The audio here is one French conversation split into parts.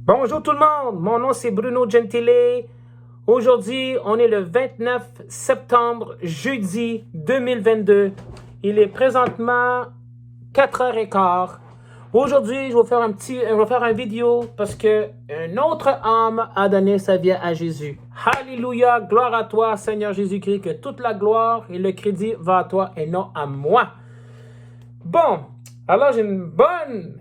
Bonjour tout le monde, mon nom c'est Bruno Gentile. Aujourd'hui, on est le 29 septembre, jeudi 2022. Il est présentement 4h15. Aujourd'hui, je vais faire une vidéo parce que un autre âme a donné sa vie à Jésus. Alléluia, gloire à toi, Seigneur Jésus-Christ, que toute la gloire et le crédit va à toi et non à moi. Bon, alors j'ai une bonne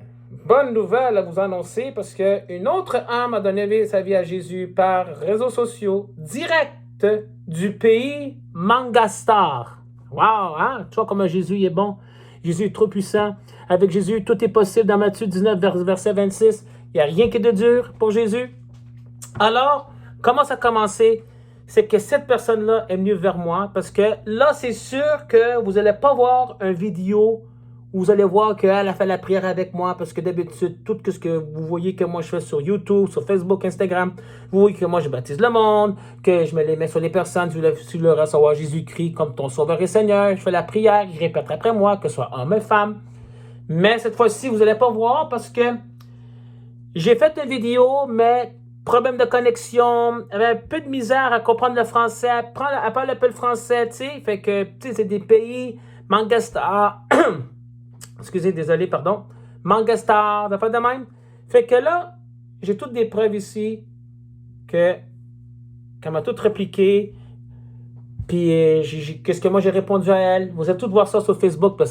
nouvelle à vous annoncer parce qu'une autre âme a donné sa vie à Jésus par réseaux sociaux direct du pays Mangastar. Wow, hein? Tu vois comment Jésus est bon? Jésus est trop puissant. Avec Jésus, tout est possible dans Matthieu 19, verset 26. Il n'y a rien qui est de dur pour Jésus. Alors, comment ça a commencé? C'est que cette personne-là est venue vers moi parce que là, c'est sûr que vous n'allez pas voir une vidéo où vous allez voir qu'elle a fait la prière avec moi parce que d'habitude, tout ce que vous voyez que moi je fais sur YouTube, sur Facebook, Instagram, vous voyez que moi je baptise le monde, que je me les mets sur les personnes, tu leur recevoir Jésus-Christ comme ton sauveur et Seigneur, je fais la prière, ils répètent après moi, que ce soit homme et femme. Mais cette fois-ci, vous n'allez pas voir parce que j'ai fait une vidéo, mais problème de connexion, avait un peu de misère à comprendre le français, elle parle un peu le français, tu sais, fait que, tu sais, c'est des pays, Mangastar, excusez, désolé, pardon, Mangastar, pas de même. Fait que là, j'ai toutes des preuves ici qu'elle m'a tout répliqué, puis qu'est-ce que moi j'ai répondu à elle. Vous allez tout voir ça sur Facebook, parce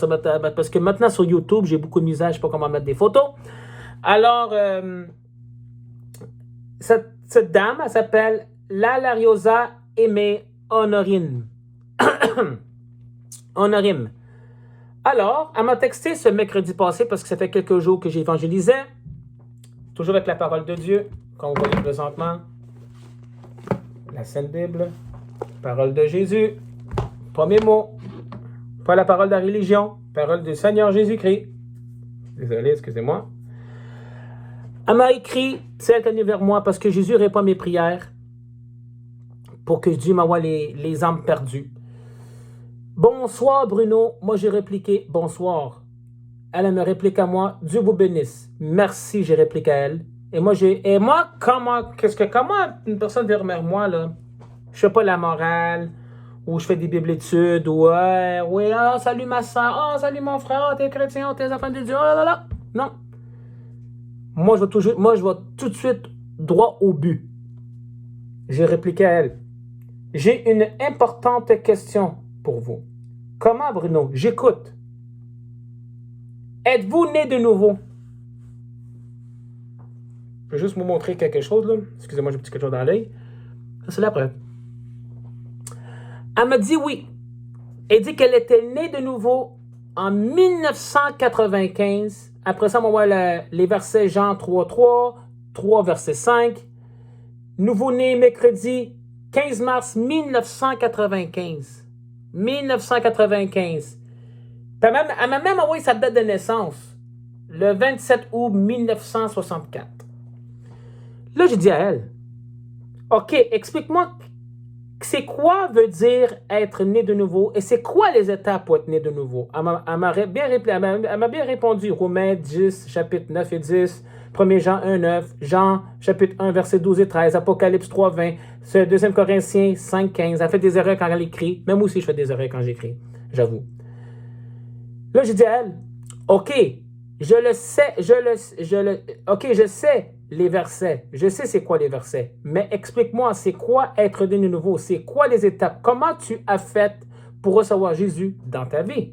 que maintenant sur YouTube, j'ai beaucoup de misère, je sais pas comment mettre des photos. Alors, cette dame, elle s'appelle Lalariosa Aimé Honorine. Honorim. Alors, elle m'a texté ce mercredi passé parce que ça fait quelques jours que j'évangélisais. Toujours avec la parole de Dieu, comme vous voyez présentement. La Sainte Bible. Parole de Jésus. Premier mot. Pas la parole de la religion. Parole du Seigneur Jésus-Christ. Désolé, excusez-moi. Elle m'a écrit, c'est elle qui est venue vers moi parce que Jésus répond à mes prières pour que Dieu m'envoie les âmes perdues. Bonsoir Bruno. Moi j'ai répliqué bonsoir. Elle me réplique à moi, Dieu vous bénisse. Merci, j'ai répliqué à elle. Et moi, comment une personne vient vers moi, là? Je fais pas la morale, ou je fais des bibles études, ou oui, salut ma soeur, salut mon frère, t'es chrétien, t'es enfant de Dieu, oh là là. Non. Moi, je vais tout de suite droit au but. J'ai répliqué à elle. J'ai une importante question pour vous. Comment, Bruno? J'écoute. Êtes-vous né de nouveau? Je vais juste vous montrer quelque chose, là. Excusez-moi, j'ai un petit quelque chose dans l'œil. Ça, c'est la preuve. Elle m'a dit oui. Elle dit qu'elle était née de nouveau en 1995. Après ça, on va voir les versets Jean 3, verset 5. Nouveau-né mercredi 15 mars 1995. 1995. Elle m'a même envoyé sa date de naissance. Le 27 août 1964. Là, j'ai dit à elle, OK, explique-moi, c'est quoi veut dire être né de nouveau et c'est quoi les étapes pour être né de nouveau? Elle m'a bien répondu, Romains 10, chapitre 9 et 10, 1 Jean 1, 9, Jean, chapitre 1, verset 12 et 13, Apocalypse 3, 20, 2 Corinthiens 5, 15. Elle fait des erreurs quand elle écrit. Même moi aussi, je fais des erreurs quand j'écris, j'avoue. Là, j'ai dit à elle, OK, je sais les versets. Je sais c'est quoi les versets. Mais explique-moi, c'est quoi être né de nouveau? C'est quoi les étapes? Comment tu as fait pour recevoir Jésus dans ta vie?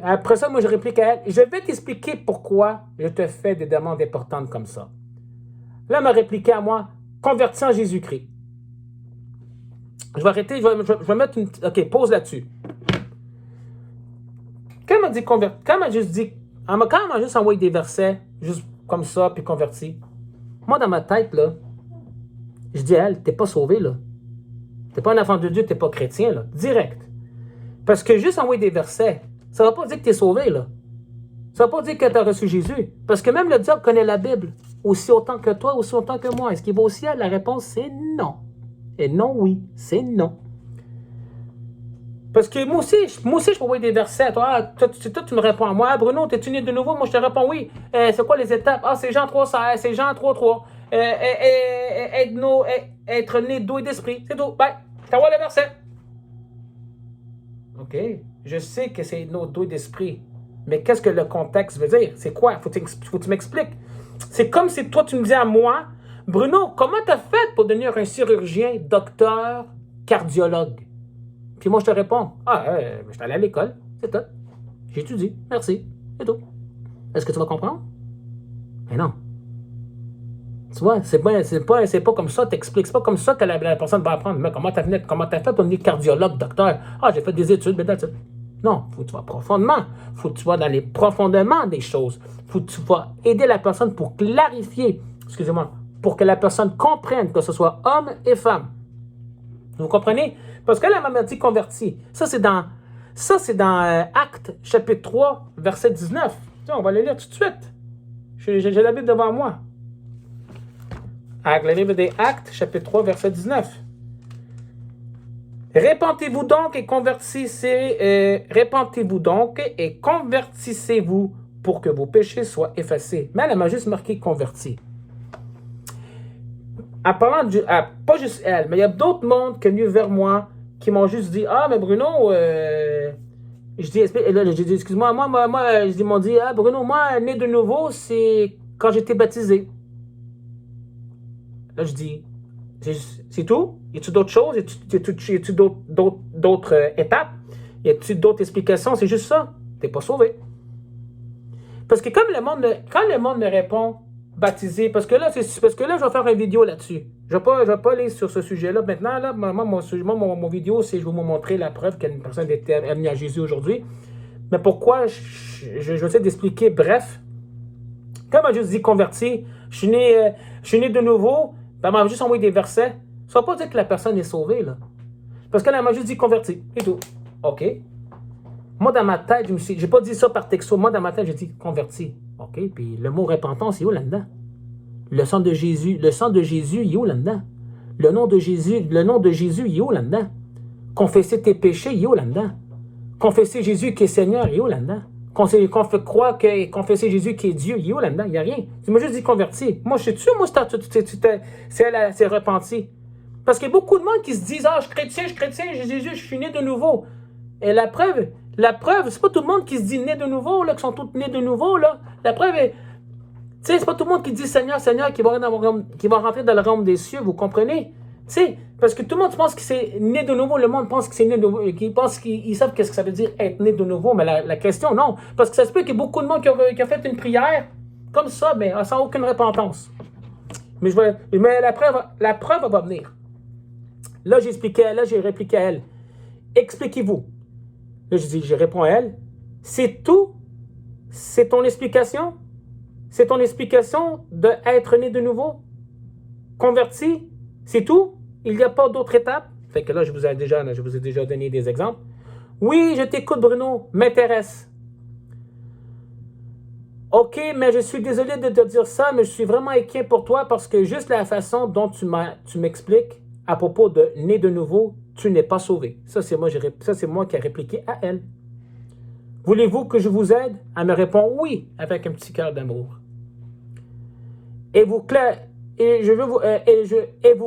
Après ça, moi, je réplique à elle, je vais t'expliquer pourquoi je te fais des demandes importantes comme ça. Là, elle m'a répliqué à moi, convertis en Jésus-Christ. Je vais arrêter, je vais mettre une... OK, pause là-dessus. Quand elle m'a dit convertir, quand elle m'a juste envoyé des versets, juste comme ça, puis converti. Moi, dans ma tête, là, je dis à elle, t'es pas sauvé, là. T'es pas un enfant de Dieu, t'es pas chrétien, là. Direct. Parce que juste envoyer des versets, ça va pas dire que t'es sauvé, là. Ça va pas dire que t'as reçu Jésus. Parce que même le diable connaît la Bible. Aussi autant que toi, aussi autant que moi. Est-ce qu'il va au ciel? La réponse, c'est non. Et non, oui, c'est non. Parce que moi aussi, je peux envoyer des versets. Toi, tu me réponds à moi. Ah, Bruno, t'es-tu né de nouveau? Moi, je te réponds oui. C'est quoi les étapes? Ah, c'est Jean 3,16, c'est Jean 3,3. Être né d'eau et d'esprit. C'est tout. Bye. Je t'envoie le verset. OK. Je sais que c'est d'eau et d'esprit. Mais qu'est-ce que le contexte veut dire? C'est quoi? Faut que tu m'expliques. C'est comme si toi, tu me disais à moi, Bruno, comment t'as fait pour devenir un chirurgien, docteur, cardiologue? Puis moi, je te réponds, je suis allé à l'école, c'est tout. J'ai étudié, merci, c'est tout. Est-ce que tu vas comprendre? Mais non. Tu vois, c'est pas comme ça, t'expliques. C'est pas comme ça que la personne va apprendre. Mais comment t'as fait pour devenir cardiologue, docteur? Ah, j'ai fait des études, mais that's it. Non, faut que tu vas profondément. Faut que tu vas dans les profondément des choses. Faut que tu vas aider la personne pour clarifier, excusez-moi, pour que la personne comprenne que ce soit homme et femme. Vous comprenez? Parce que là, elle m'a dit converti. Ça, c'est dans Actes, chapitre 3, verset 19. Tiens, on va le lire tout de suite. J'ai la Bible devant moi. La Bible des Actes, chapitre 3, verset 19. Répentez-vous donc et convertissez-vous pour que vos péchés soient effacés. Mais elle m'a juste marqué converti. En parlant pas juste elle, mais il y a d'autres mondes qui sont venus vers moi qui m'ont juste dit, ah, mais Bruno, je dis, excuse-moi, moi, ils m'ont dit, ah, Bruno, moi, né de nouveau, c'est quand j'étais baptisé. Là, je dis, c'est tout? Y a-t-il d'autres choses? Y a-t-il d'autres étapes? Y a-t-il d'autres explications? C'est juste ça. T'es pas sauvé. Parce que quand le monde me répond baptisé, parce que là, je vais faire une vidéo là-dessus. Je vais pas aller sur ce sujet-là maintenant. Là, mon vidéo, c'est je vais vous montrer la preuve qu'une personne est amenée à Jésus aujourd'hui. Mais pourquoi je vais essayer d'expliquer bref. Comme elle m'a juste dit converti, je suis né de nouveau, elle m'a juste envoyé des versets. Ça ne veut pas dire que la personne est sauvée, là. Parce qu'elle m'a juste dit converti, et tout. OK. Moi, dans ma tête, j'ai pas dit ça par texto. Moi, dans ma tête, j'ai dit converti. OK. Puis le mot repentance, il est où là-dedans? Le sang de Jésus, il est où là-dedans? Le nom de Jésus, il est où là-dedans? Confesser tes péchés, il est où là-dedans? Confesser Jésus qui est Seigneur, il est où là-dedans? Confesser Jésus qui est Dieu, il est où là-dedans? Il n'y a rien. Tu m'as juste dit converti. Moi, je suis sûr, moi, c'est repenti. Parce qu'il y a beaucoup de monde qui se disent, ah, je suis chrétien, Jésus, je suis né de nouveau. Et la preuve, c'est pas tout le monde qui se dit né de nouveau, là, qui sont tous nés de nouveau, là. La preuve est, tu sais, c'est pas tout le monde qui dit Seigneur, Seigneur, qui va rentrer dans le royaume des cieux, vous comprenez? Tu sais, parce que tout le monde pense que c'est né de nouveau, le monde pense que c'est né de nouveau, qu'ils savent qu'est-ce que ça veut dire être né de nouveau, mais la question, non. Parce que ça se peut qu'il y ait beaucoup de monde qui a fait une prière comme ça, mais sans aucune repentance. Mais la preuve va venir. Là, j'ai répliqué à elle. Expliquez-vous. Là, je réponds à elle. C'est tout? C'est ton explication? C'est ton explication d'être né de nouveau? Converti? C'est tout? Il n'y a pas d'autres étapes? Fait que là, je vous ai déjà donné des exemples. Oui, je t'écoute, Bruno. M'intéresse. OK, mais je suis désolé de te dire ça, mais je suis vraiment inquiet pour toi parce que juste la façon dont tu m'expliques à propos de né de nouveau, tu n'es pas sauvé. Ça, c'est moi qui ai répliqué à elle. Voulez-vous que je vous aide? Elle me répond oui, avec un petit cœur d'amour. Et vous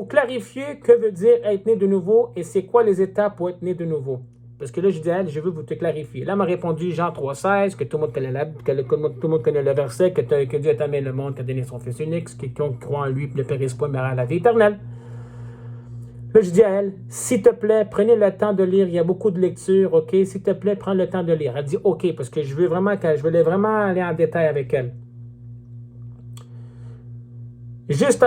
clarifier que veut dire être né de nouveau et c'est quoi les étapes pour être né de nouveau. Parce que là, je dis à elle, je veux vous te clarifier. Là, elle m'a répondu Jean 3,16, que tout le monde connaît le verset, que Dieu a aimé le monde, qu'il a donné son Fils unique, que quiconque croit en lui ne périsse pas, mais aura la vie éternelle. Là, je dis à elle, s'il te plaît, prenez le temps de lire. Il y a beaucoup de lectures, OK? S'il te plaît, prends le temps de lire. Elle dit, OK, parce que je voulais vraiment aller en détail avec elle. Juste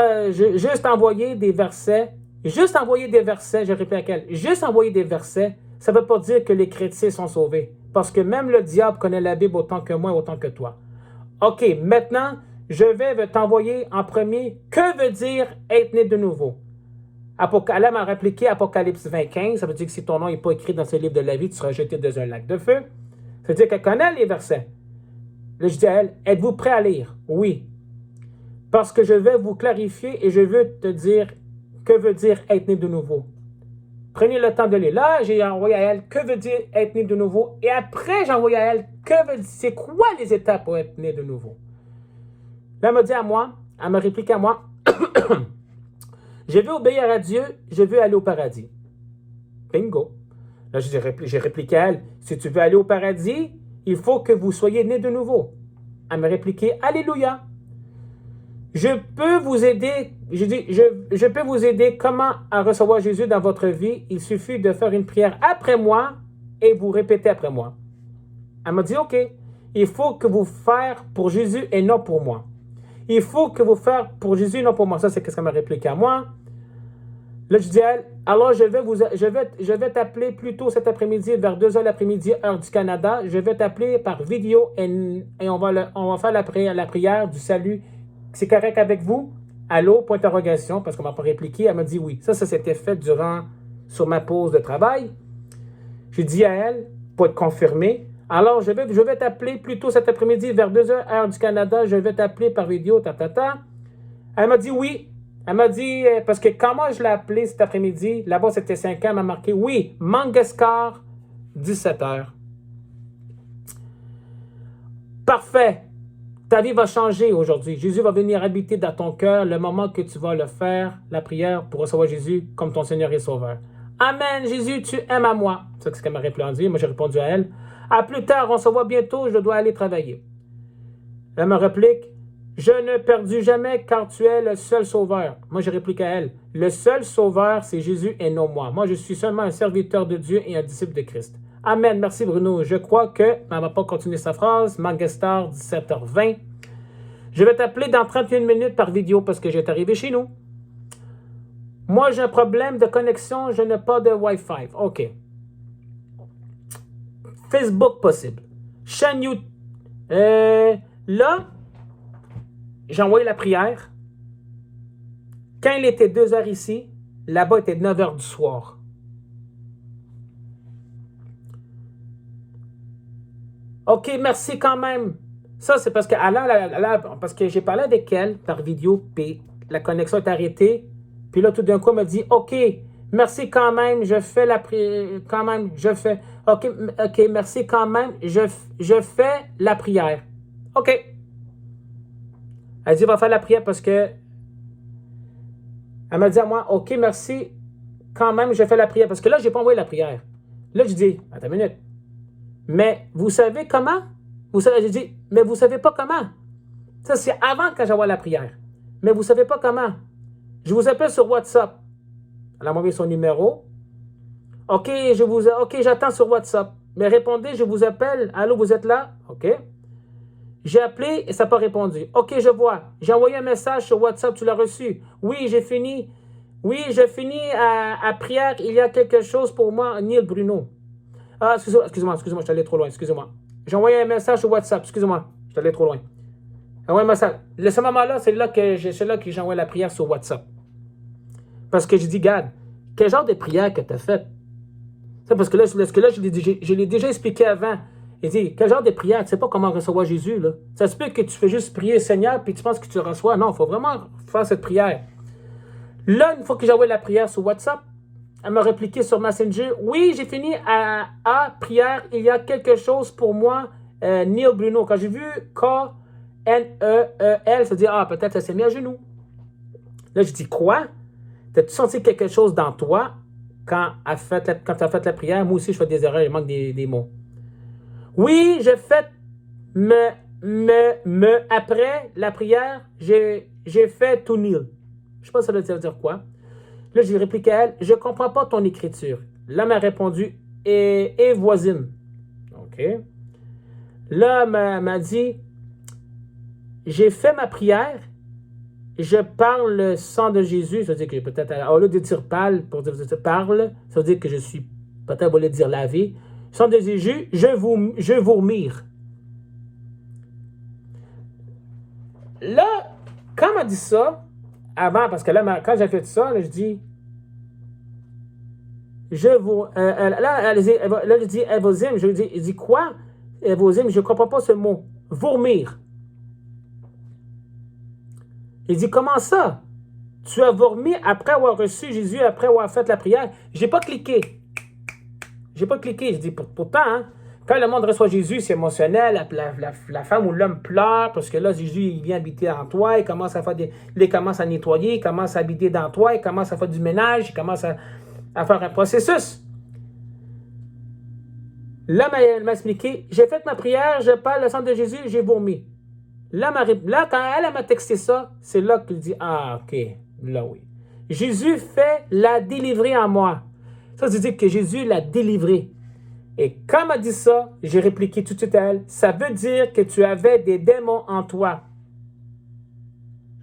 envoyer des versets, je répète à elle, juste envoyer des versets, ça ne veut pas dire que les chrétiens sont sauvés. Parce que même le diable connaît la Bible autant que moi, autant que toi. OK, maintenant, je vais t'envoyer en premier, que veut dire être né de nouveau? Elle m'a répliqué Apocalypse 20:15, ça veut dire que si ton nom n'est pas écrit dans ce livre de la vie, tu seras jeté dans un lac de feu. Ça veut dire qu'elle connaît les versets. Là, je dis à elle, êtes-vous prêt à lire? Oui. Parce que je vais vous clarifier et je veux te dire que veut dire être né de nouveau. Prenez le temps de lire. Là, j'ai envoyé à elle, que veut dire être né de nouveau? Et après, j'ai envoyé à elle, c'est quoi les étapes pour être né de nouveau? Là, elle m'a dit à moi, elle m'a répliqué à moi, je veux obéir à Dieu, je veux aller au paradis. Bingo. Là, j'ai répliqué à elle, si tu veux aller au paradis, il faut que vous soyez né de nouveau. Elle m'a répliqué, Alléluia. Je peux vous aider, je peux vous aider comment à recevoir Jésus dans votre vie. Il suffit de faire une prière après moi et vous répétez après moi. Elle m'a dit, OK, il faut que vous faire pour Jésus et non pour moi. Il faut que vous faire pour Jésus et non pour moi. Ça, c'est ce qu'elle m'a répliqué à moi. Là, je dis à elle, alors je vais t'appeler plus tôt cet après-midi, vers 2h l'après-midi, heure du Canada. Je vais t'appeler par vidéo et on va faire la prière du salut. C'est correct avec vous? Allô? Point d'interrogation, parce qu'on m'a pas répliqué. Elle m'a dit oui. Ça s'était fait sur ma pause de travail. J'ai dit à elle, pour être confirmé, alors je vais t'appeler plus tôt cet après-midi, vers 2h, heure du Canada. Je vais t'appeler par vidéo, Elle m'a dit oui. Elle m'a dit, parce que quand moi je l'ai appelé cet après-midi, là-bas c'était 5 ans, elle m'a marqué, oui, Mangascar, 17h. Parfait. Ta vie va changer aujourd'hui. Jésus va venir habiter dans ton cœur le moment que tu vas le faire, la prière pour recevoir Jésus comme ton Seigneur et Sauveur. Amen, Jésus, tu aimes à moi. C'est ce qu'elle m'a répondu. Moi, j'ai répondu à elle. À plus tard, on se voit bientôt, je dois aller travailler. Elle me réplique, je ne perdus jamais car tu es le seul sauveur. Moi, je réplique à elle, le seul sauveur, c'est Jésus et non moi. Moi, je suis seulement un serviteur de Dieu et un disciple de Christ. Amen, merci Bruno. Je crois que, elle ne va pas continuer sa phrase, Mangastar, 17h20. Je vais t'appeler dans 31 minutes par vidéo parce que j'ai arrivé chez nous. Moi, j'ai un problème de connexion, je n'ai pas de Wi-Fi. OK. Facebook possible. Chaîne YouTube. Là, j'ai envoyé la prière. Quand il était 2h ici, là-bas, il était 9h du soir. OK, merci quand même. Ça, c'est parce que j'ai parlé avec elle par vidéo, puis la connexion est arrêtée. Puis là, tout d'un coup, elle m'a dit, OK, merci quand même, je fais la prière. Quand même, je fais. OK, merci quand même, je fais la prière. OK. Elle dit, va faire la prière parce que. Elle m'a dit à moi, OK, merci, quand même, je fais la prière. Parce que là, je n'ai pas envoyé la prière. Là, je dis, attends une minute. Mais vous savez comment? J'ai dit, mais vous ne savez pas comment? Ça, c'est avant que j'envoie la prière. Mais vous ne savez pas comment? Je vous appelle sur WhatsApp. Elle a envoyé son numéro. OK, j'attends sur WhatsApp. Mais répondez, je vous appelle. Allô, vous êtes là? OK. J'ai appelé et ça n'a pas répondu. OK, je vois. J'ai envoyé un message sur WhatsApp, tu l'as reçu. Oui, j'ai fini. Oui, j'ai fini à prière. Il y a quelque chose pour moi, Neil Bruno. Ah, excusez-moi, je suis allé trop loin, excusez-moi. J'ai envoyé un message sur WhatsApp, excusez-moi, je suis allé trop loin. J'ai envoyé un message. Ce moment-là, c'est là que j'ai envoyé la prière sur WhatsApp. Parce que j'ai dit, Gad, quel genre de prière que tu as faite? Parce que là, je l'ai déjà expliqué avant. Il dit, quel genre de prière? Tu ne sais pas comment recevoir Jésus, là. Ça se peut que tu fais juste prier Seigneur, puis tu penses que tu reçois. Non, il faut vraiment faire cette prière. Là, une fois que j'ai envoyé la prière sur WhatsApp, elle m'a répliqué sur Messenger. Oui, j'ai fini à prière. Il y a quelque chose pour moi, Neil Bruno. Quand j'ai vu K-N-E-E-L, ça dit, peut-être ça s'est mis à genoux. Là, je dis, quoi? T'as-tu senti quelque chose dans toi quand tu as fait la prière? Moi aussi, je fais des erreurs, il manque des mots. Oui, j'ai fait après la prière, j'ai fait tout Neil. Je ne sais pas si ça veut dire quoi. Là, j'ai répliqué à elle, je ne comprends pas ton écriture. Là, elle m'a répondu, et voisine. OK. Là, elle m'a dit, j'ai fait ma prière, je parle le sang de Jésus, ça veut dire que peut-être, au lieu de dire parle, pour dire parle, ça veut dire que je suis, peut-être au lieu de dire lavé, sang de Jésus, je vous mire. Là, quand elle m'a dit ça, avant, parce que là, quand j'ai fait ça, là, je dis, elle dit, Evozim, je dis quoi? Evozim, je ne comprends pas ce mot. Vomir. Il dit, comment ça? Tu as vomi après avoir reçu Jésus, après avoir fait la prière. Je n'ai pas cliqué. Je dis pourtant, hein, quand le monde reçoit Jésus, c'est émotionnel. La femme ou l'homme pleure parce que là, Jésus, il vient habiter en toi. Il commence à nettoyer. Il commence à habiter dans toi. Il commence à faire du ménage. Il commence à faire un processus. Là, elle m'a expliqué, j'ai fait ma prière, je parle le sang de Jésus, j'ai vomi. Là, quand elle m'a texté ça, c'est là qu'il dit, ah, ok, là oui. Jésus fait la délivrer en moi. Ça veut dire que Jésus l'a délivré. Et quand elle m'a dit ça, j'ai répliqué tout de suite à elle, ça veut dire que tu avais des démons en toi.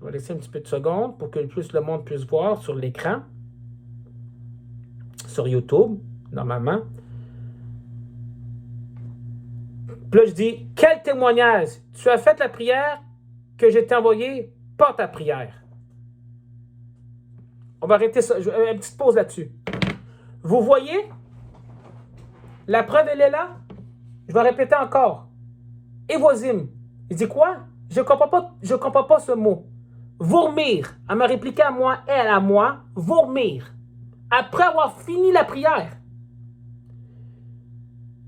Je vais laisser un petit peu de secondes pour que le monde puisse voir sur l'écran, sur YouTube, normalement. Puis là, je dis, quel témoignage? Tu as fait la prière que je t'ai envoyée, pas ta prière. On va arrêter ça. Une petite pause là-dessus. Vous voyez? La preuve, elle est là. Je vais répéter encore. Évosim. Il dit quoi? Je ne comprends pas ce mot. Vomir. Elle m'a répliqué à moi, elle à moi. Vomir. Après avoir fini la prière.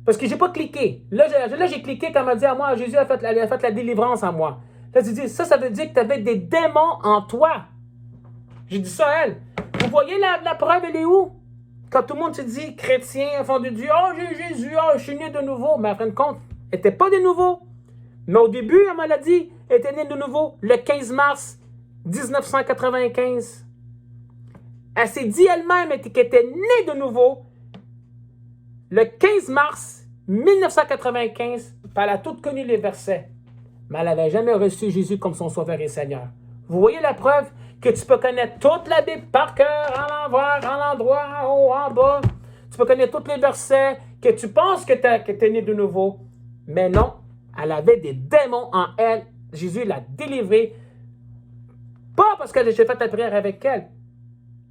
Parce que je n'ai pas cliqué. Là, j'ai cliqué quand elle m'a dit à moi, Jésus a fait la délivrance en moi. Là, tu dis, ça veut dire que tu avais des démons en toi. J'ai dit ça à elle. Vous voyez la preuve, elle est où? Quand tout le monde se dit, chrétien, enfant de Dieu, oh, j'ai Jésus, oh, je suis né de nouveau. Mais en fin de compte, elle n'était pas de nouveau. Mais au début, elle m'a dit, elle était née de nouveau le 15 mars 1995. Elle s'est dit elle-même qu'elle était née de nouveau le 15 mars 1995, elle a toutes connu les versets, mais elle n'avait jamais reçu Jésus comme son Sauveur et Seigneur. Vous voyez la preuve que tu peux connaître toute la Bible par cœur, en l'envers, en l'endroit, en haut, en bas. Tu peux connaître tous les versets, que tu penses que tu es né de nouveau. Mais non, elle avait des démons en elle. Jésus l'a délivrée. Pas parce que j'ai fait la prière avec elle.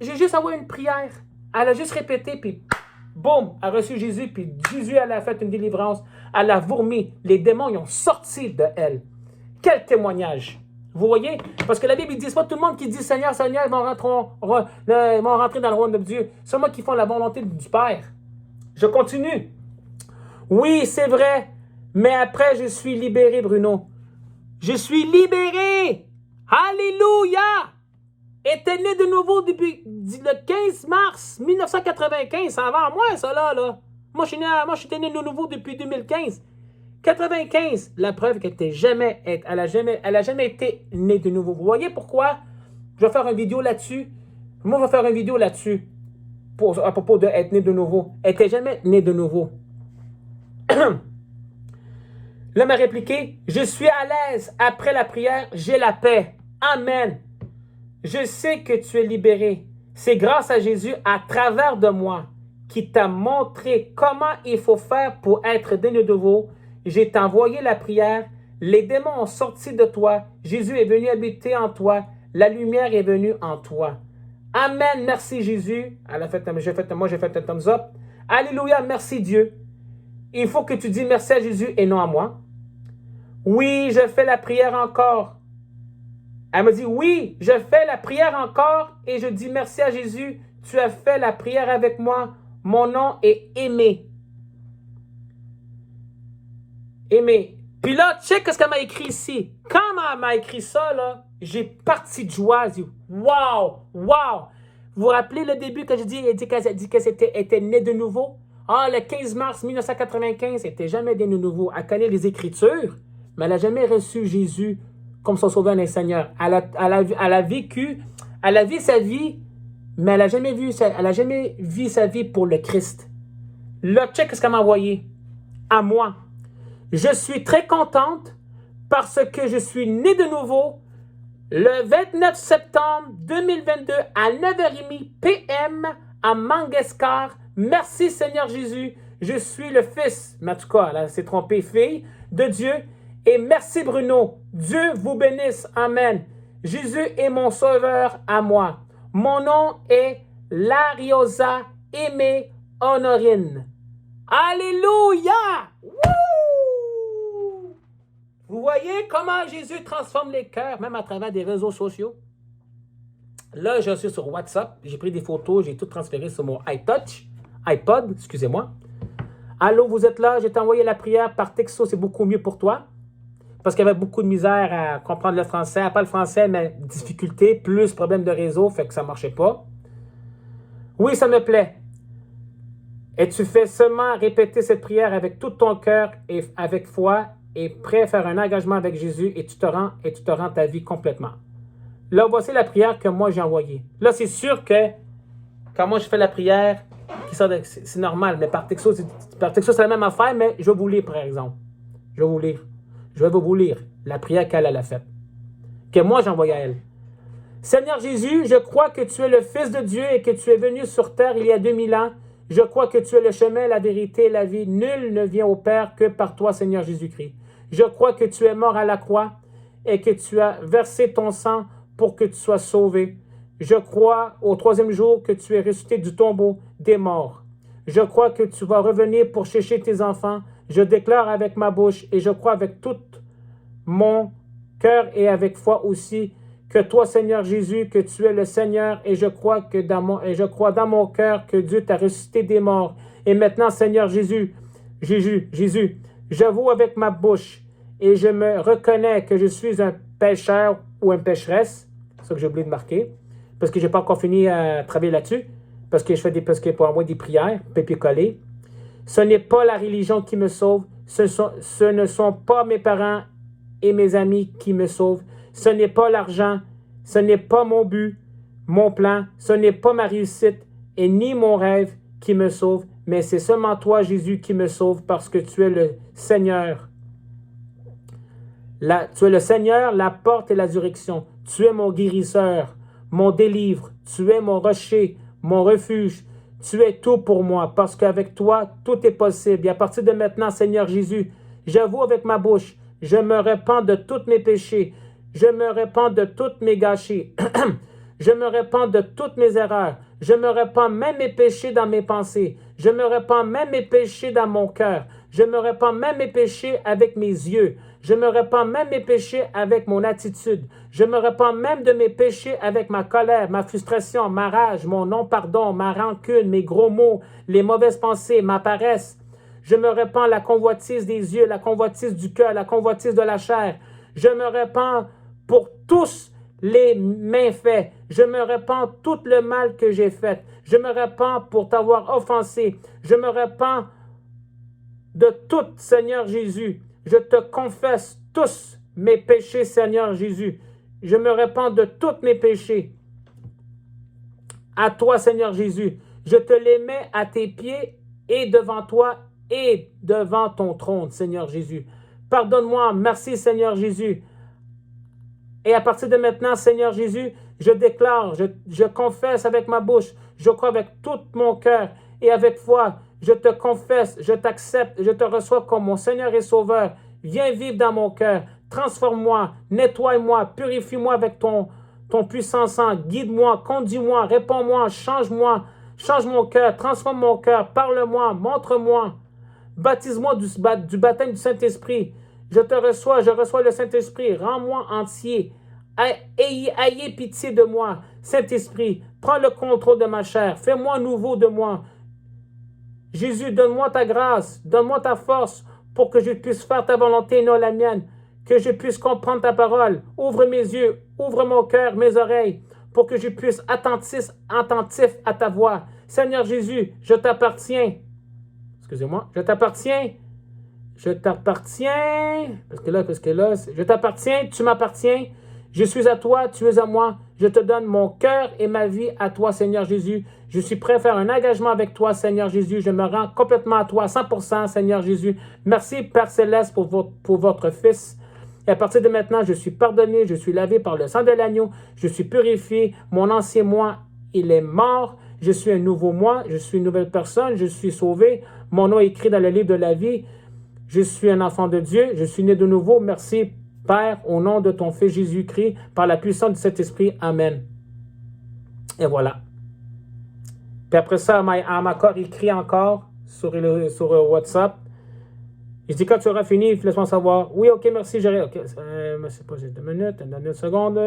J'ai juste envoyé une prière. Elle a juste répété, puis boum, elle a reçu Jésus, puis Jésus, elle a fait une délivrance. Elle a vomi. Les démons, ils ont sorti de elle. Quel témoignage! Vous voyez? Parce que la Bible ne dit pas tout le monde qui dit Seigneur, Seigneur, ils vont rentrer dans le royaume de Dieu. C'est moi qui font la volonté du Père. Je continue. Oui, c'est vrai, mais après, je suis libéré, Bruno. Je suis libéré! Alléluia! Était né de nouveau depuis le 15 mars 1995. C'est avant moi, ça, là. Moi, je suis né de nouveau depuis 2015. 95, la preuve qu'elle n'a jamais été née de nouveau. Vous voyez pourquoi? Je vais faire une vidéo là-dessus. Moi, je vais faire une vidéo là-dessus à propos d'être née de nouveau. Elle n'était jamais née de nouveau. L'homme a répliqué, je suis à l'aise. Après la prière, j'ai la paix. Amen. Je sais que tu es libéré. C'est grâce à Jésus à travers de moi qui t'a montré comment il faut faire pour être né de nouveau. J'ai t'envoyé la prière. Les démons ont sorti de toi. Jésus est venu habiter en toi. La lumière est venue en toi. Amen. Merci Jésus. Moi, j'ai fait un thumbs up. Alléluia. Merci Dieu. Il faut que tu dis merci à Jésus et non à moi. Oui, je fais la prière encore. Elle me dit, oui, je fais la prière encore et je dis merci à Jésus. Tu as fait la prière avec moi. Mon nom est Aimé. Aimé. Puis là, check ce qu'elle m'a écrit ici. Quand elle m'a écrit ça, là, j'ai parti de joie. J'ai dit, wow, wow. Vous vous rappelez le début que je dis, elle dit qu'elle était née de nouveau? Ah, le 15 mars 1995, elle n'était jamais née de nouveau. Elle connaît les Écritures, mais elle n'a jamais reçu Jésus comme son sauveur et Seigneur. Elle a vécu sa vie, mais elle n'a jamais vu sa vie pour le Christ. Là, check ce qu'elle m'a envoyé. À moi. Je suis très contente parce que je suis née de nouveau le 29 septembre 2022 à 9h30 p.m. à Mangeskar. Merci Seigneur Jésus. Je suis le fils, mais en tout cas, elle s'est trompée, fille de Dieu. Et merci Bruno. Dieu vous bénisse. Amen. Jésus est mon sauveur à moi. Mon nom est Lariosa Aimé Honorine. Alléluia! Woo! Vous voyez comment Jésus transforme les cœurs, même à travers des réseaux sociaux? Là, je suis sur WhatsApp. J'ai pris des photos. J'ai tout transféré sur mon iPod, excusez-moi. Allô, vous êtes là? Je t'ai envoyé la prière par texto. C'est beaucoup mieux pour toi. Parce qu'il y avait beaucoup de misère à comprendre le français. Pas le français, mais difficulté, plus problème de réseau, fait que ça ne marchait pas. Oui, ça me plaît. Et tu fais seulement répéter cette prière avec tout ton cœur et avec foi et prêt à faire un engagement avec Jésus et tu te rends ta vie complètement. Là, voici la prière que moi j'ai envoyée. Là, c'est sûr que quand moi je fais la prière, c'est normal, mais par texto, c'est la même affaire, mais je vais vous lire, par exemple. Je vais vous lire la prière qu'elle a faite, que moi j'ai envoyée à elle. Seigneur Jésus, je crois que tu es le Fils de Dieu et que tu es venu sur terre il y a 2000 ans. Je crois que tu es le chemin, la vérité et la vie. Nul ne vient au Père que par toi, Seigneur Jésus-Christ. Je crois que tu es mort à la croix et que tu as versé ton sang pour que tu sois sauvé. Je crois au 3e jour que tu es ressuscité du tombeau des morts. Je crois que tu vas revenir pour chercher tes enfants. Je déclare avec ma bouche et je crois avec tout mon cœur et avec foi aussi que toi, Seigneur Jésus, que tu es le Seigneur et je crois dans mon cœur que Dieu t'a ressuscité des morts. Et maintenant, Seigneur Jésus, j'avoue avec ma bouche et je me reconnais que je suis un pécheur ou une pécheresse. C'est ça que j'ai oublié de marquer parce que je n'ai pas encore fini à travailler là-dessus parce que pour envoyer des prières, pépier-coller. Ce n'est pas la religion qui me sauve, ce ne sont pas mes parents et mes amis qui me sauvent. Ce n'est pas l'argent, ce n'est pas mon but, mon plan, ce n'est pas ma réussite et ni mon rêve qui me sauve, mais c'est seulement toi, Jésus, qui me sauve parce que tu es le Seigneur. Tu es le Seigneur, la porte et la direction. Tu es mon guérisseur, mon délivre. Tu es mon rocher, mon refuge. Tu es tout pour moi parce qu'avec toi, tout est possible. Et à partir de maintenant, Seigneur Jésus, j'avoue avec ma bouche, je me repens de tous mes péchés. Je me repens de toutes mes gâchis. Je me repens de toutes mes erreurs. Je me repens même mes péchés dans mes pensées. Je me repens même mes péchés dans mon cœur. Je me repens même mes péchés avec mes yeux. Je me repens même mes péchés avec mon attitude. Je me repens même de mes péchés avec ma colère, ma frustration, ma rage, mon non-pardon, ma rancune, mes gros mots, les mauvaises pensées, ma paresse. Je me repens la convoitise des yeux, la convoitise du cœur, la convoitise de la chair. Je me repens pour tous les méfaits. Je me repens tout le mal que j'ai fait. Je me repens pour t'avoir offensé. Je me repens de tout, Seigneur Jésus. Je te confesse tous mes péchés, Seigneur Jésus. Je me repens de tous mes péchés. À toi, Seigneur Jésus. Je te les mets à tes pieds et devant toi et devant ton trône, Seigneur Jésus. Pardonne-moi. Merci, Seigneur Jésus. Et à partir de maintenant, Seigneur Jésus, je déclare, je confesse avec ma bouche, je crois avec tout mon cœur et avec foi, je te confesse, je t'accepte, je te reçois comme mon Seigneur et Sauveur. Viens vivre dans mon cœur, transforme-moi, nettoie-moi, purifie-moi avec ton puissant sang, guide-moi, conduis-moi, réponds-moi, change-moi, change mon cœur, transforme mon cœur, parle-moi, montre-moi, baptise-moi du baptême du Saint-Esprit. Je reçois le Saint-Esprit, rends-moi entier. Ayez pitié de moi, Saint-Esprit, prends le contrôle de ma chair, fais-moi nouveau de moi. Jésus, donne-moi ta grâce, donne-moi ta force pour que je puisse faire ta volonté et non la mienne, que je puisse comprendre ta parole. Ouvre mes yeux, ouvre mon cœur, mes oreilles, pour que je puisse attentif à ta voix. Seigneur Jésus, je t'appartiens. Excusez-moi, je t'appartiens. Je t'appartiens, parce que là, je t'appartiens, tu m'appartiens, je suis à toi, tu es à moi, je te donne mon cœur et ma vie à toi, Seigneur Jésus. Je suis prêt à faire un engagement avec toi, Seigneur Jésus. Je me rends complètement à toi, 100%, Seigneur Jésus. Merci, Père Céleste, pour votre Fils. Et à partir de maintenant, je suis pardonné, je suis lavé par le sang de l'agneau, je suis purifié, mon ancien moi, il est mort. Je suis un nouveau moi, je suis une nouvelle personne, je suis sauvé. Mon nom est écrit dans le livre de la vie. Je suis un enfant de Dieu, je suis né de nouveau. Merci, Père, au nom de ton Fils Jésus-Christ, par la puissance de cet esprit. Amen. Et voilà. Puis après ça, elle m'a encore écrit encore sur WhatsApp. Je dis, quand tu auras fini, laisse-moi savoir. Oui, ok, merci, j'aurai. Ok, c'est pas juste 2 minutes, une seconde.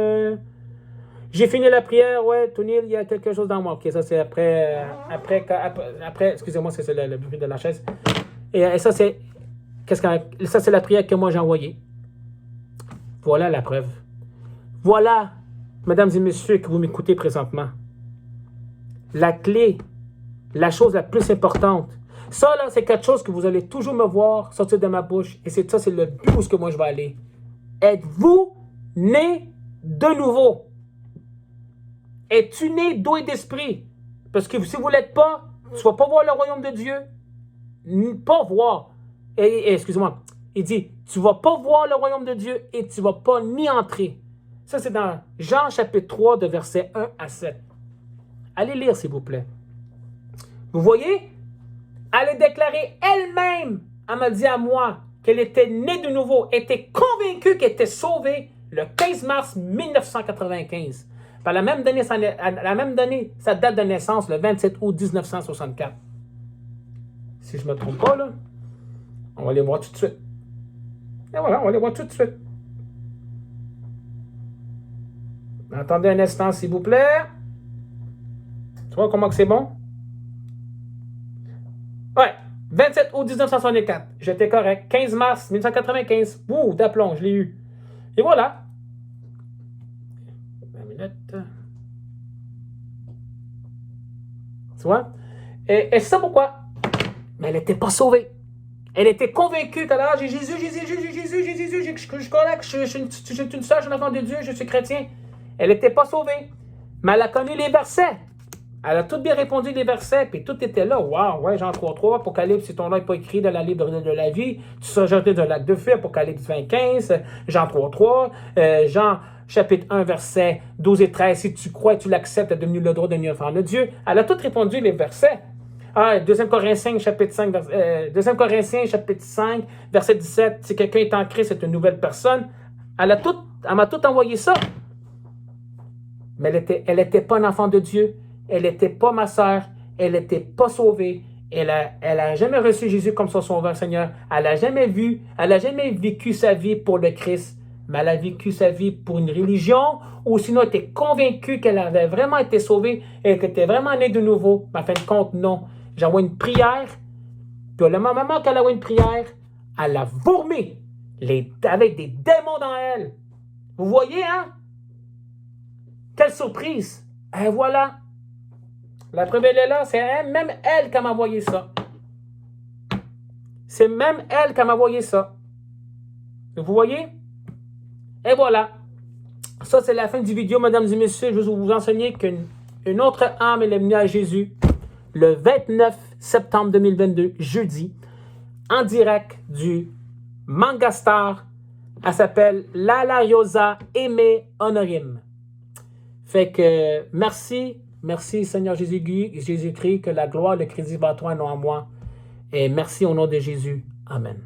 J'ai fini la prière, ouais, Tony, il y a quelque chose dans moi. Ok, ça c'est après excusez-moi, c'est le bruit de la chaise. Et ça c'est, ça c'est la prière que moi j'ai envoyée. Voilà la preuve. Voilà, mesdames et messieurs, que vous m'écoutez présentement. La clé, la chose la plus importante. Ça là, c'est quelque chose que vous allez toujours me voir sortir de ma bouche. Et c'est ça, c'est le but où ce que moi je vais aller. Êtes-vous né de nouveau? Es-tu né d'eau et d'esprit? Parce que si vous ne l'êtes pas, tu ne vas pas voir le royaume de Dieu. Pas voir. Excuse-moi. Il dit, tu ne vas pas voir le royaume de Dieu et tu ne vas pas ni entrer. Ça, c'est dans Jean chapitre 3, de versets 1 à 7. Allez lire, s'il vous plaît. Vous voyez? Elle a déclaré elle-même, elle m'a dit à moi qu'elle était née de nouveau, était convaincue qu'elle était sauvée le 15 mars 1995. Elle a même donné sa date de naissance le 27 août 1964. Si je ne me trompe pas, là, on va les voir tout de suite. Et voilà, on va les voir tout de suite. Attendez un instant, s'il vous plaît. Tu vois comment que c'est bon? Ouais, 27 août 1964. J'étais correct. 15 mars 1995. Ouh, d'aplomb, je l'ai eu. Et voilà. 20 minutes. Tu vois? Et c'est ça pourquoi? Mais elle n'était pas sauvée. Elle était convaincue que là, j'ai Jésus, je suis correct, je suis une sœur, je suis un enfant de Dieu, je suis chrétien. Elle n'était pas sauvée. Mais elle a connu les versets. Elle a tout bien répondu les versets, puis tout était là. Waouh, ouais, Jean 3.3, Apocalypse, si ton nom n'est pas écrit dans la livre de la vie, tu seras jeté dans le lac de feu, Apocalypse 25, Jean 3.3, Jean chapitre 1, versets 12 et 13, si tu crois et tu l'acceptes, tu es devenu le droit de devenir enfant de Dieu. Elle a tout répondu les versets. 2 Corinthiens, chapitre 5, 2 Corinthiens, chapitre 5, verset 17, si quelqu'un est en Christ, c'est une nouvelle personne. Elle m'a tout envoyé ça. Mais elle était pas un enfant de Dieu. Elle n'était pas ma sœur. Elle n'était pas sauvée. Elle a jamais reçu Jésus comme son sauveur, Seigneur. Elle n'a jamais vécu sa vie pour le Christ. Mais elle a vécu sa vie pour une religion, ou sinon elle était convaincue qu'elle avait vraiment été sauvée et qu'elle était vraiment née de nouveau. Mais en fin de compte, non. J'envoie une prière. Puis le moment qu'elle a envoyé une prière, elle a vomi avec des démons dans elle. Vous voyez, hein? Quelle surprise! Et voilà. La preuve, elle est là. C'est même elle qui m'a envoyé ça. C'est même elle qui m'a envoyé ça. Vous voyez? Et voilà. Ça, c'est la fin du vidéo, mesdames et messieurs. Je vais vous enseigner qu'une autre âme est venue à Jésus le 29 septembre 2022, jeudi, en direct du Mangastar. Elle s'appelle Lalariosa Aimé Honorim. Fait que merci Seigneur Jésus-Christ, que la gloire, le crédit va à toi et non à moi. Et merci au nom de Jésus. Amen.